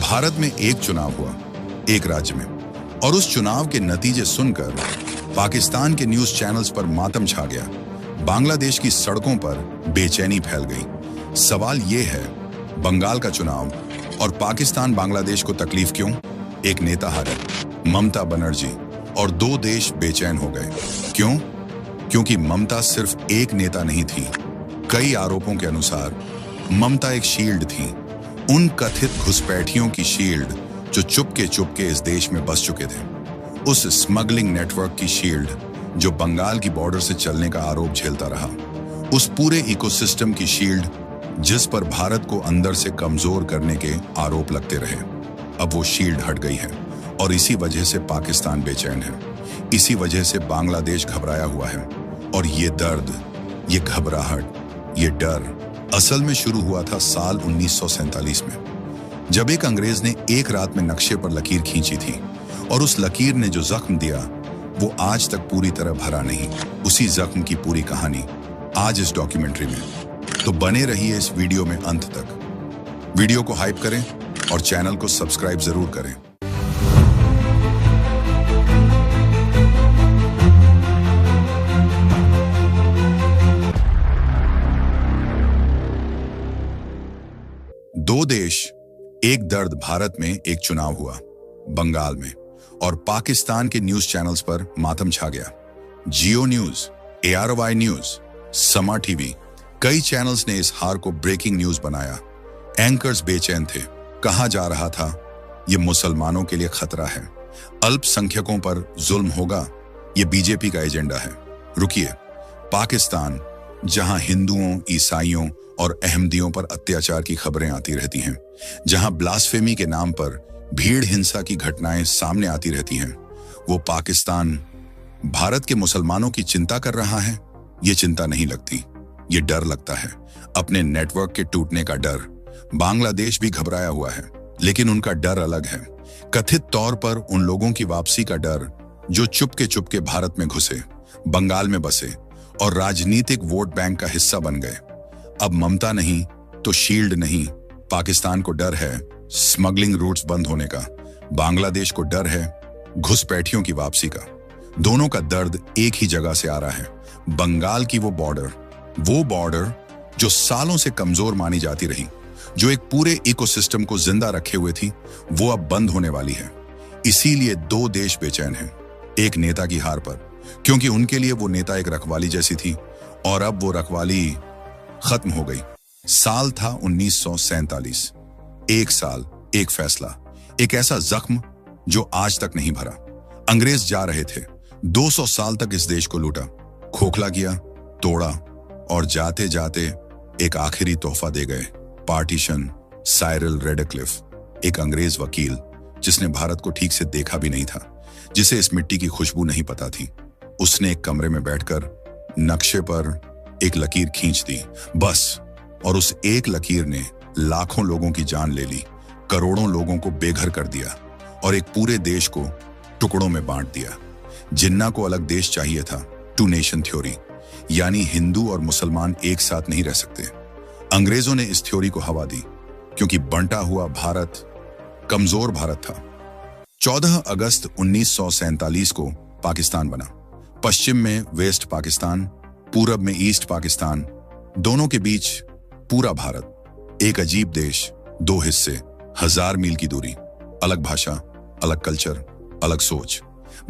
भारत में एक चुनाव हुआ, एक राज्य में, और उस चुनाव के नतीजे सुनकर पाकिस्तान के न्यूज चैनल्स पर मातम छा गया। बांग्लादेश की सड़कों पर बेचैनी फैल गई। सवाल यह है, बंगाल का चुनाव और पाकिस्तान बांग्लादेश को तकलीफ क्यों? एक नेता हारे, ममता बनर्जी, और दो देश बेचैन हो गए। क्यों? क्योंकि ममता सिर्फ एक नेता नहीं थी। कई आरोपों के अनुसार ममता एक शील्ड थी, उन कथित घुसपैठियों की शील्ड जो चुपके इस देश में बस चुके थे। उस स्मगलिंग नेटवर्क की शील्ड जो बंगाल की बॉर्डर से चलने का आरोप झेलता रहा। उस पूरे इकोसिस्टम की शील्ड जिस पर भारत को अंदर से कमजोर करने के आरोप लगते रहे। अब वो शील्ड हट गई है और इसी वजह से पाकिस्तान बेचैन है। इसी वजह से बांग्लादेश घबराया हुआ है। और ये दर्द, ये घबराहट, ये डर असल में शुरू हुआ था साल 1947 में, जब एक अंग्रेज ने एक रात में नक्शे पर लकीर खींची थी। और उस लकीर ने जो जख्म दिया वो आज तक पूरी तरह भरा नहीं। उसी जख्म की पूरी कहानी आज इस डॉक्यूमेंट्री में। तो बने रहिए इस वीडियो में अंत तक। वीडियो को हाइप करें और चैनल को सब्सक्राइब जरूर करें। दो देश, एक दर्द। भारत में एक चुनाव हुआ, बंगाल में, और पाकिस्तान के न्यूज चैनल्स पर मातम छा गया। जियो न्यूज, ARY न्यूज, समा टीवी, कई चैनल्स ने इस हार को ब्रेकिंग न्यूज बनाया। एंकर्स बेचैन थे। कहा जा रहा था ये मुसलमानों के लिए खतरा है, अल्पसंख्यकों पर जुल्म होगा, ये बीजेपी का एजेंडा है। रुकिए, पाकिस्तान जहां हिंदुओं, ईसाइयों और अहमदियों पर अत्याचार की खबरें आती रहती हैं, जहां ब्लास्फेमी के नाम पर भीड़ हिंसा की घटनाएं सामने आती रहती हैं, वो पाकिस्तान भारत के मुसलमानों की चिंता कर रहा है। ये चिंता नहीं लगती, ये डर लगता है। अपने नेटवर्क के टूटने का डर। बांग्लादेश भी घबराया हुआ है, लेकिन उनका डर अलग है। कथित तौर पर उन लोगों की वापसी का डर जो चुपके भारत में घुसे, बंगाल में बसे और राजनीतिक वोट बैंक का हिस्सा बन गए। अब ममता नहीं तो शील्ड नहीं। पाकिस्तान को डर है स्मगलिंग रूट्स बंद होने का, बांग्लादेश को डर है घुसपैठियों की वापसी का। दोनों का दर्द एक ही जगह से आ रहा है, बंगाल की वो बॉर्डर जो सालों से कमजोर मानी जाती रही, जो एक पूरे इकोसिस्टम को जिंदा रखे हुए थी, वो अब बंद होने वाली है। इसीलिए दो देश बेचैन हैं, एक नेता की हार पर, क्योंकि उनके लिए वो नेता एक रखवाली जैसी थी और अब वो रखवाली खत्म हो गई। साल था 1947। एक साल, एक फैसला, एक ऐसा जख्म जो आज तक नहीं भरा। अंग्रेज जा रहे थे, 200 साल तक इस देश को लूटा, खोखला किया, तोड़ा और जाते जाते एक आखिरी तोहफा दे गए। पार्टीशन। साइरल रेडक्लिफ, एक अंग्रेज वकील जिसने भारत को ठीक से देखा भी नहीं था, जिसे इस मिट्टी की खुशबू नहीं पता थी, उसने एक कमरे में बैठकर नक्शे पर एक लकीर खींच दी, बस। और उस एक लकीर ने लाखों लोगों की जान ले ली, करोड़ों लोगों को बेघर कर दिया और एक पूरे देश को टुकड़ों में बांट दिया। जिन्ना को अलग देश चाहिए था, 2 नेशन थ्योरी, यानी हिंदू और मुसलमान एक साथ नहीं रह सकते। अंग्रेजों ने इस थ्योरी को हवा दी, क्योंकि बंटा हुआ भारत कमजोर भारत था। 14 अगस्त 1947 को पाकिस्तान बना। पश्चिम में वेस्ट पाकिस्तान, पूरब में ईस्ट पाकिस्तान, दोनों के बीच पूरा भारत। एक अजीब देश, दो हिस्से, 1000 मील की दूरी, अलग भाषा, अलग कल्चर, अलग सोच।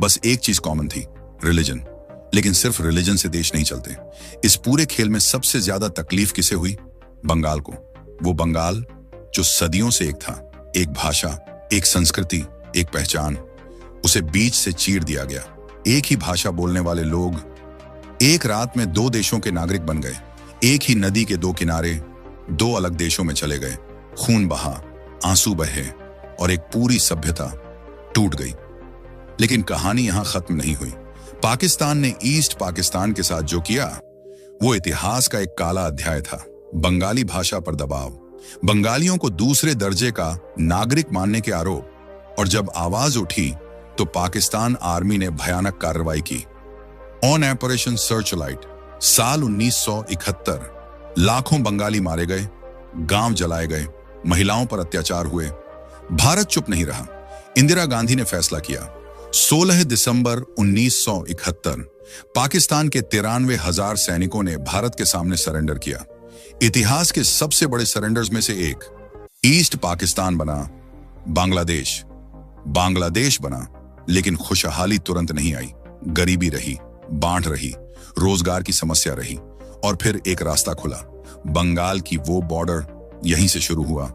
बस एक चीज कॉमन थी, रिलीजन। लेकिन सिर्फ रिलीजन से देश नहीं चलते। इस पूरे खेल में सबसे ज्यादा तकलीफ किसे हुई? बंगाल को। वो बंगाल जो सदियों से एक था, एक भाषा, एक संस्कृति, एक पहचान, उसे बीच से चीर दिया गया। एक ही भाषा बोलने वाले लोग एक रात में 2 देशों के नागरिक बन गए। एक ही नदी के 2 किनारे 2 अलग देशों में चले गए। खून बहा, आंसू बहे और एक पूरी सभ्यता टूट गई। लेकिन कहानी यहां खत्म नहीं हुई। पाकिस्तान ने ईस्ट पाकिस्तान के साथ जो किया वो इतिहास का एक काला अध्याय था। बंगाली भाषा पर दबाव, बंगालियों को दूसरे दर्जे का नागरिक मानने के आरोप, और जब आवाज उठी तो पाकिस्तान आर्मी ने भयानक कार्रवाई की। ऑन ऑपरेशन सर्चलाइट, साल 1971, लाखों बंगाली मारे गए, गांव जलाए गए, महिलाओं पर अत्याचार हुए। भारत चुप नहीं रहा। इंदिरा गांधी ने फैसला किया। 16 दिसंबर 1971 पाकिस्तान के 93,000 सैनिकों ने भारत के सामने सरेंडर किया। इतिहास के सबसे बड़े सरेंडर्स में से एक। ईस्ट पाकिस्तान बना, बांग्लादेश बना, लेकिन खुशहाली तुरंत नहीं आई। गरीबी रही, बांट रही, रोजगार की समस्या रही, और फिर एक रास्ता खुला। बंगाल की वो बॉर्डर, यहीं से शुरू हुआ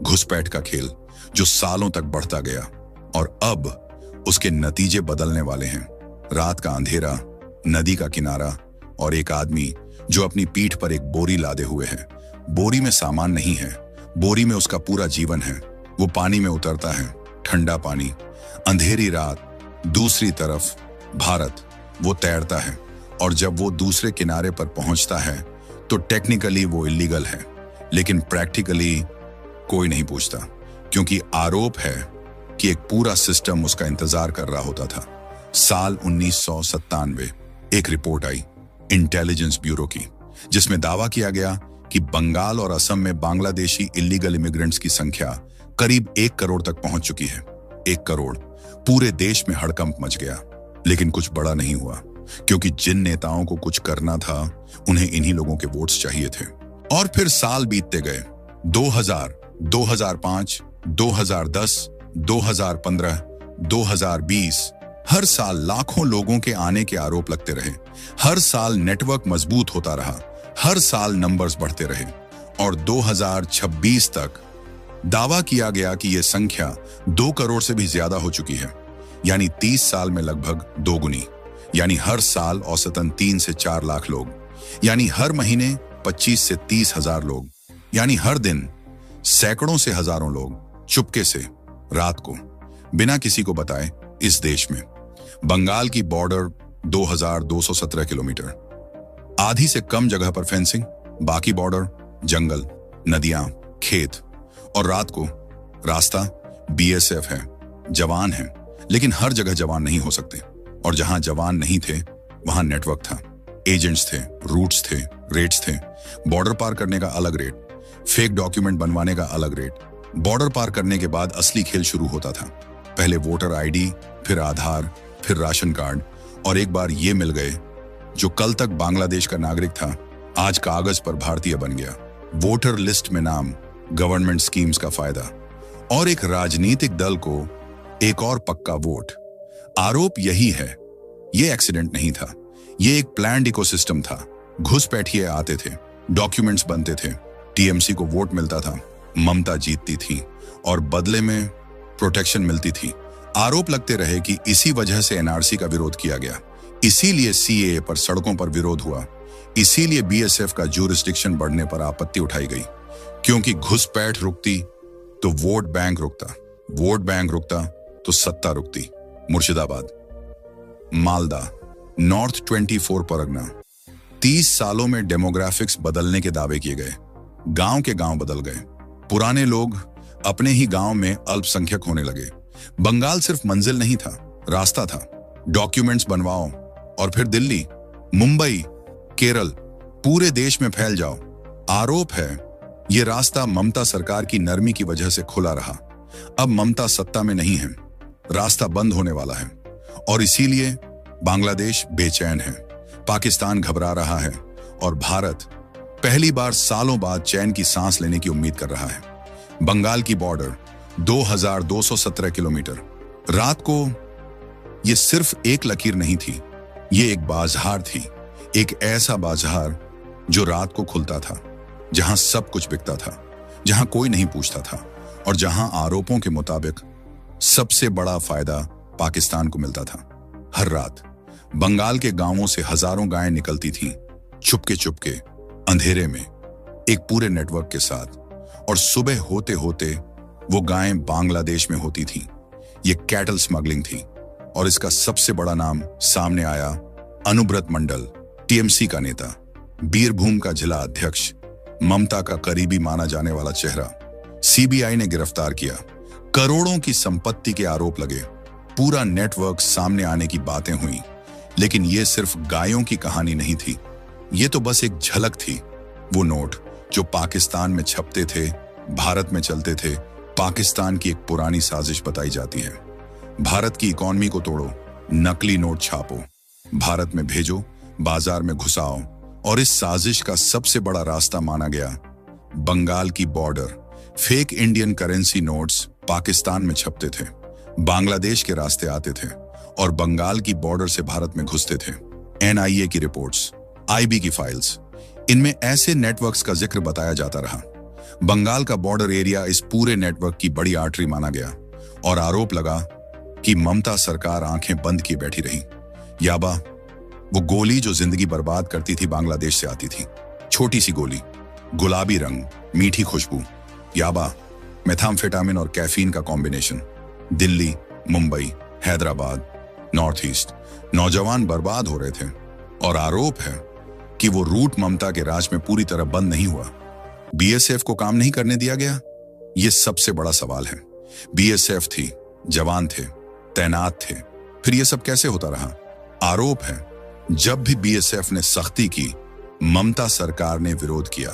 घुसपैठ का खेल, जो सालों तक बढ़ता गया, और अब उसके नतीजे बदलने वाले हैं। रात का अंधेरा, नदी का किनारा, और एक आदमी जो अपनी पीठ पर एक बोरी लादे हुए है। बोरी में सामान नहीं है, बोरी में उसका पूरा जीवन है। वो पानी में उतरता है, ठंडा पानी, अंधेरी रात, दूसरी तरफ भारत। वो तैरता है, और जब वो दूसरे किनारे पर पहुंचता है तो टेक्निकली वो इलीगल है, लेकिन प्रैक्टिकली कोई नहीं पूछता, क्योंकि आरोप है कि एक पूरा सिस्टम उसका इंतजार कर रहा होता था। साल 1997 एक रिपोर्ट आई इंटेलिजेंस ब्यूरो की, जिसमें दावा किया गया कि बंगाल और असम में बांग्लादेशी इलीगल इमिग्रेंट्स की संख्या करीब 1 करोड़ तक पहुंच चुकी है। 1 करोड़। पूरे देश में हड़कंप मच गया, लेकिन कुछ बड़ा नहीं हुआ, क्योंकि जिन नेताओं को कुछ करना था उन्हें इन्हीं लोगों के वोट्स चाहिए थे। और फिर साल बीतते गए। 2000, 2005, 2010, 2015, 2020, हर साल लाखों लोगों के आने के आरोप लगते रहे। हर साल नेटवर्क मजबूत होता रहा, हर साल नंबर्स बढ़ते रहे, और 2026 तक दावा किया गया कि यह संख्या 2 करोड़ से भी ज्यादा हो चुकी है। यानी 30 साल में लगभग दोगुनी। यानी हर साल औसतन 3 से 4 लाख लोग, यानी हर महीने 25 से 30 हजार लोग, यानी हर दिन सैकड़ों से हजारों लोग चुपके से रात को बिना किसी को बताए इस देश में। बंगाल की बॉर्डर 2217 किलोमीटर, आधी से कम जगह पर फेंसिंग, बाकी बॉर्डर जंगल, नदियां, खेत, और रात को रास्ता। बीएसएफ है, जवान है, लेकिन हर जगह जवान नहीं हो सकते, और जहां जवान नहीं थे वहां नेटवर्क था, एजेंट्स थे, रूट्स थे, रेट्स थे। बॉर्डर पार करने का अलग रेट, फेक डॉक्यूमेंट बनवाने का अलग रेट। बॉर्डर पार करने के बाद असली खेल शुरू होता था। पहले वोटर आईडी, फिर आधार, फिर राशन कार्ड, और एक बार ये मिल गए, जो कल तक बांग्लादेश का नागरिक था आज कागज पर भारतीय बन गया। वोटर लिस्ट में नाम, गवर्नमेंट स्कीम्स का फायदा, और एक राजनीतिक दल को एक और पक्का वोट। आरोप यही है, ये एक्सीडेंट नहीं था, ये एक प्लान्ड इकोसिस्टम था। घुसपैठिए आते थे, डॉक्यूमेंट्स बनते थे, टीएमसी को वोट मिलता था, ममता जीतती थी, और बदले में प्रोटेक्शन मिलती थी। आरोप लगते रहे कि इसी वजह से एनआरसी का विरोध किया गया, इसीलिए सीएए पर सड़कों पर विरोध हुआ, इसीलिए बीएसएफ का ज्यूरिसडिक्शन बढ़ने पर आपत्ति उठाई गई, क्योंकि घुसपैठ रुकती तो वोट बैंक रुकता, वोट बैंक रुकता तो सत्ता रुकती। मुर्शिदाबाद, मालदा, नॉर्थ 24 परगना। 30 सालों में डेमोग्राफिक्स बदलने के दावे किए गए। गांव के गांव बदल गए, पुराने लोग अपने ही गांव में अल्पसंख्यक होने लगे। बंगाल सिर्फ मंजिल नहीं था, रास्ता था। डॉक्यूमेंट्स बनवाओ और फिर दिल्ली, मुंबई, केरल, पूरे देश में फैल जाओ। आरोप है ये रास्ता ममता सरकार की नरमी की वजह से खुला रहा। अब ममता सत्ता में नहीं है, रास्ता बंद होने वाला है, और इसीलिए बांग्लादेश बेचैन है, पाकिस्तान घबरा रहा है, और भारत पहली बार सालों बाद चैन की सांस लेने की उम्मीद कर रहा है। बंगाल की बॉर्डर 2217 किलोमीटर। रात को ये सिर्फ एक लकीर नहीं थी, ये एक बाजार थी, एक ऐसा बाजार जो रात को खुलता था, जहां सब कुछ बिकता था, जहां कोई नहीं पूछता था, और जहां आरोपों के मुताबिक सबसे बड़ा फायदा पाकिस्तान को मिलता था। हर रात बंगाल के गांवों से हजारों गायें निकलती थीं, चुपके चुपके, अंधेरे में, एक पूरे नेटवर्क के साथ, और सुबह होते होते वो गायें बांग्लादेश में होती थीं। ये कैटल स्मगलिंग थी, और इसका सबसे बड़ा नाम सामने आया अनुब्रत मंडल, टीएमसी का नेता, बीरभूम का जिला अध्यक्ष, ममता का करीबी माना जाने वाला चेहरा। सीबीआई ने गिरफ्तार किया, करोड़ों की संपत्ति के आरोप लगे, पूरा नेटवर्क सामने आने की बातें हुई। लेकिन ये सिर्फ गायों की कहानी नहीं थी, ये तो बस एक झलक थी। वो नोट जो पाकिस्तान में छपते थे, भारत में चलते थे, पाकिस्तान की एक पुरानी साजिश बताई जाती है। भारत की इकॉनमी को तोड़ो, नकली नोट छापो, भारत में भेजो, बाजार में घुसाओ, और इस साजिश का सबसे बड़ा रास्ता माना गया बंगाल की border. Fake Indian currency notes Pakistan में छपते थे, बांग्लादेश के रास्ते आते थे और बंगाल की बॉर्डर से भारत में घुसते थे। एनआईए की रिपोर्ट्स, आईबी की फाइल्स, इनमें ऐसे नेटवर्क्स का जिक्र बताया जाता रहा। बंगाल का बॉर्डर एरिया इस पूरे नेटवर्क की बड़ी आर्टरी माना गया और आरोप लगा कि ममता सरकार आंखें बंद किए बैठी रही। याबा, वो गोली जो जिंदगी बर्बाद करती थी, बांग्लादेश से आती थी। छोटी सी गोली, गुलाबी रंग, मीठी खुशबू। याबा, मेथाम्फेटामिन और कैफीन का combination. Delhi, Mumbai, Hyderabad, north east, नौजवान बर्बाद हो रहे थे और आरोप है कि वो रूट ममता के राज में पूरी तरह बंद नहीं हुआ। बीएसएफ को काम नहीं करने दिया गया? ये सबसे बड़ा सवाल है। बीएसएफ थी, जवान थे, तैनात थे, फिर ये सब कैसे होता रहा? आरोप है जब भी बीएसएफ ने सख्ती की, ममता सरकार ने विरोध किया।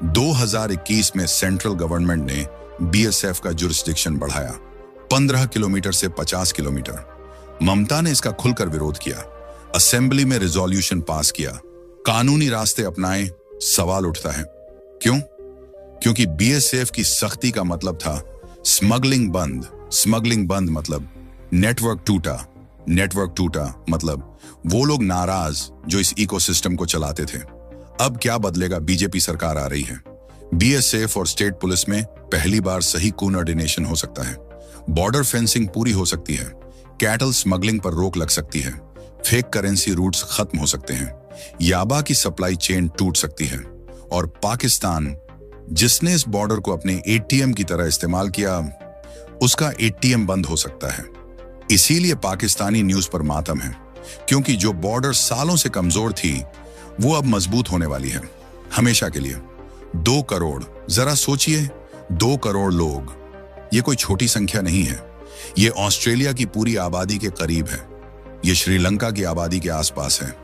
2021 में सेंट्रल गवर्नमेंट ने बीएसएफ का जुरिस्डिक्शन बढ़ाया 15 किलोमीटर से 50 किलोमीटर। ममता ने इसका खुलकर विरोध किया, असेंबली में रिजोल्यूशन पास किया, कानूनी रास्ते अपनाए। सवाल उठता है क्यों? क्योंकि बीएसएफ की सख्ती का मतलब था स्मगलिंग बंद। स्मगलिंग बंद मतलब नेटवर्क टूटा। नेटवर्क टूटा मतलब वो लोग नाराज जो इस इकोसिस्टम को चलाते थे। अब क्या बदलेगा? बीजेपी सरकार आ रही है। बीएसएफ और स्टेट पुलिस में पहली बार सही कोऑर्डिनेशन हो सकता है। बॉर्डर फेंसिंग पूरी हो सकती है। कैटल स्मगलिंग पर रोक लग सकती है। फेक करेंसी रूट्स खत्म हो सकते हैं। याबा की सप्लाई चेन टूट सकती है और पाकिस्तान, जिसने इस बॉर्डर को अपने एटीएम की तरह इस्तेमाल किया, उसका एटीएम बंद हो सकता है। इसीलिए पाकिस्तानी न्यूज पर मातम है, क्योंकि जो बॉर्डर सालों से कमजोर थी वो अब मजबूत होने वाली है, हमेशा के लिए। 2 करोड़, जरा सोचिए, 2 करोड़ लोग, ये कोई छोटी संख्या नहीं है। ये ऑस्ट्रेलिया की पूरी आबादी के करीब है। ये श्रीलंका की आबादी के आसपास है।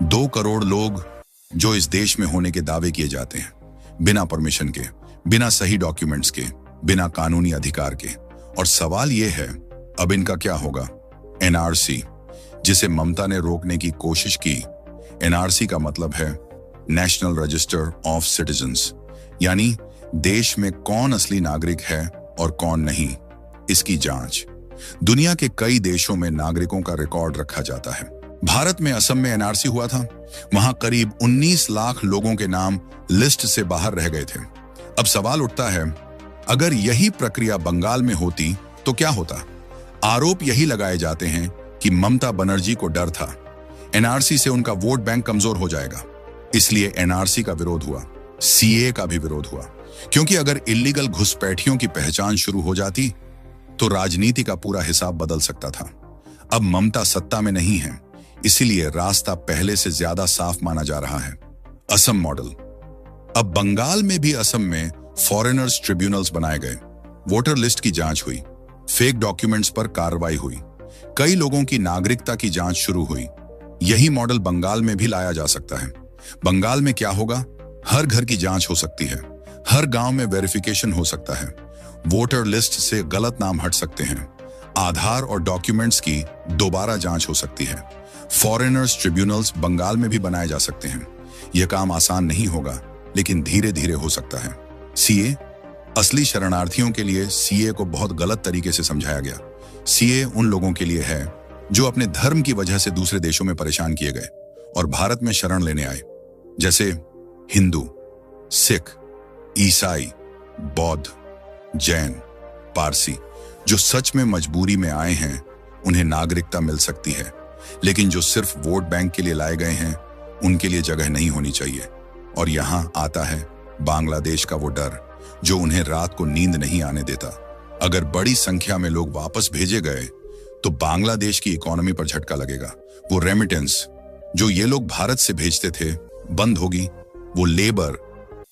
2 करोड़ लोग जो इस देश में होने के दावे किए जाते हैं, बिना परमिशन के, बिना सही डॉक्यूमेंट्स के, बिना कानूनी अधिकार के। और सवाल यह है, अब इनका क्या होगा? एनआरसी, जिसे ममता ने रोकने की कोशिश की। एनआरसी का मतलब है नेशनल रजिस्टर ऑफ सिटीजन्स, यानी देश में कौन असली नागरिक है और कौन नहीं, इसकी जांच। दुनिया के कई देशों में नागरिकों का रिकॉर्ड रखा जाता है। भारत में असम में एनआरसी हुआ था। वहां करीब 19 लाख लोगों के नाम लिस्ट से बाहर रह गए थे। अब सवाल उठता है, अगर यही प्रक्रिया बंगाल में होती तो क्या होता? आरोप यही लगाए जाते हैं कि ममता बनर्जी को डर था, एनआरसी से उनका वोट बैंक कमजोर हो जाएगा, इसलिए एनआरसी का विरोध हुआ। सीए का भी विरोध हुआ, क्योंकि अगर इल्लीगल घुसपैठियों की पहचान शुरू हो जाती तो राजनीति का पूरा हिसाब बदल सकता था। अब ममता सत्ता में नहीं है, इसीलिए रास्ता पहले से ज्यादा साफ माना जा रहा है। असम मॉडल। अब बंगाल में भी असम में फॉरेनर्स ट्रिब्यूनल्स बनाए गए, वोटर लिस्ट की जांच हुई, फेक डॉक्यूमेंट्स पर कार्रवाई हुई, कई लोगों की नागरिकता की जांच शुरू हुई। यही मॉडल बंगाल में भी लाया जा सकता है। बंगाल में क्या होगा? हर घर की जांच हो सकती है, हर गांव में वेरिफिकेशन हो सकता है, वोटर लिस्ट से गलत नाम हट सकते हैं, आधार और डॉक्यूमेंट्स की दोबारा जांच हो सकती है। फॉरेनर्स ट्रिब्यूनल्स बंगाल में भी बनाए जा सकते हैं। यह काम आसान नहीं होगा, लेकिन धीरे धीरे हो सकता है। सीए, असली शरणार्थियों के लिए सीए को बहुत गलत तरीके से समझाया गया। सीए उन लोगों के लिए है जो अपने धर्म की वजह से दूसरे देशों में परेशान किए गए और भारत में शरण लेने आए, जैसे हिंदू, सिख, ईसाई, बौद्ध, जैन, पारसी। जो सच में मजबूरी में आए हैं उन्हें नागरिकता मिल सकती है, लेकिन जो सिर्फ वोट बैंक के लिए लाए गए हैं उनके लिए जगह नहीं होनी चाहिए। और यहां आता है बांग्लादेश का वो डर जो उन्हें रात को नींद नहीं आने देता। अगर बड़ी संख्या में लोग वापस भेजे गए तो बांग्लादेश की इकोनॉमी पर झटका लगेगा। वो रेमिटेंस जो ये लोग भारत से भेजते थे बंद होगी। वो लेबर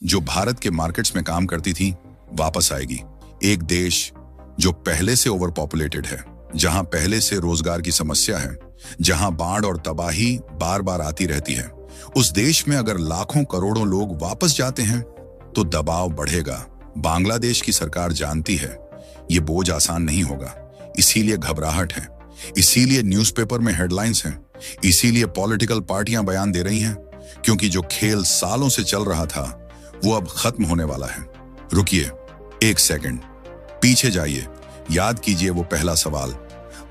जो भारत के मार्केट्स में काम करती थी वापस आएगी। एक देश जो पहले से ओवर पॉपुलेटेड है, जहां पहले से रोजगार की समस्या है, जहां बाढ़ और तबाही बार बार आती रहती है, उस देश में अगर लाखों करोड़ों लोग वापस जाते हैं तो दबाव बढ़ेगा, बांग्लादेश की सरकार जानती है ये बोझ आसान नहीं होगा, इसीलिए घबराहट है, इसीलिए न्यूज़पेपर में हेडलाइंस हैं, इसीलिए पॉलिटिकल पार्टियां बयान दे रही हैं, क्योंकि जो खेल सालों से चल रहा था वो अब खत्म होने वाला है। रुकिए, एक सेकंड पीछे जाइए, याद कीजिए वो पहला सवाल,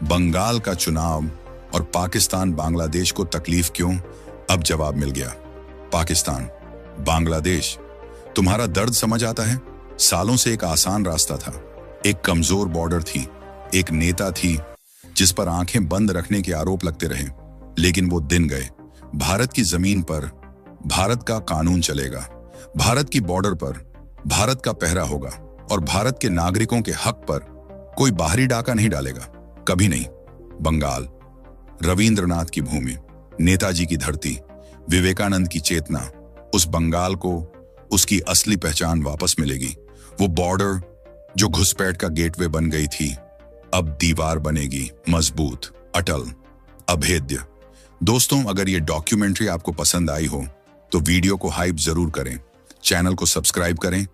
बंगाल का चुनाव और पाकिस्तान बांग्लादेश को तकलीफ क्यों? अब जवाब मिल गया। पाकिस्तान, बांग्लादेश, तुम्हारा दर्द समझ आता है। सालों से एक आसान रास्ता था, एक कमजोर बॉर्डर थी, एक नेता थी जिस पर आंखें बंद रखने के आरोप लगते रहे। लेकिन वो दिन गए। भारत की जमीन पर भारत का कानून चलेगा, भारत की बॉर्डर पर भारत का पहरा होगा और भारत के नागरिकों के हक पर कोई बाहरी डाका नहीं डालेगा, कभी नहीं। बंगाल, रविंद्रनाथ की भूमि, नेताजी की धरती, विवेकानंद की चेतना, उस बंगाल को उसकी असली पहचान वापस मिलेगी। वो बॉर्डर जो घुसपैठ का गेटवे बन गई थी अब दीवार बनेगी, मजबूत, अटल, अभेद्य। दोस्तों, अगर ये डॉक्यूमेंट्री आपको पसंद आई हो तो वीडियो को हाइप जरूर करें, चैनल को सब्सक्राइब करें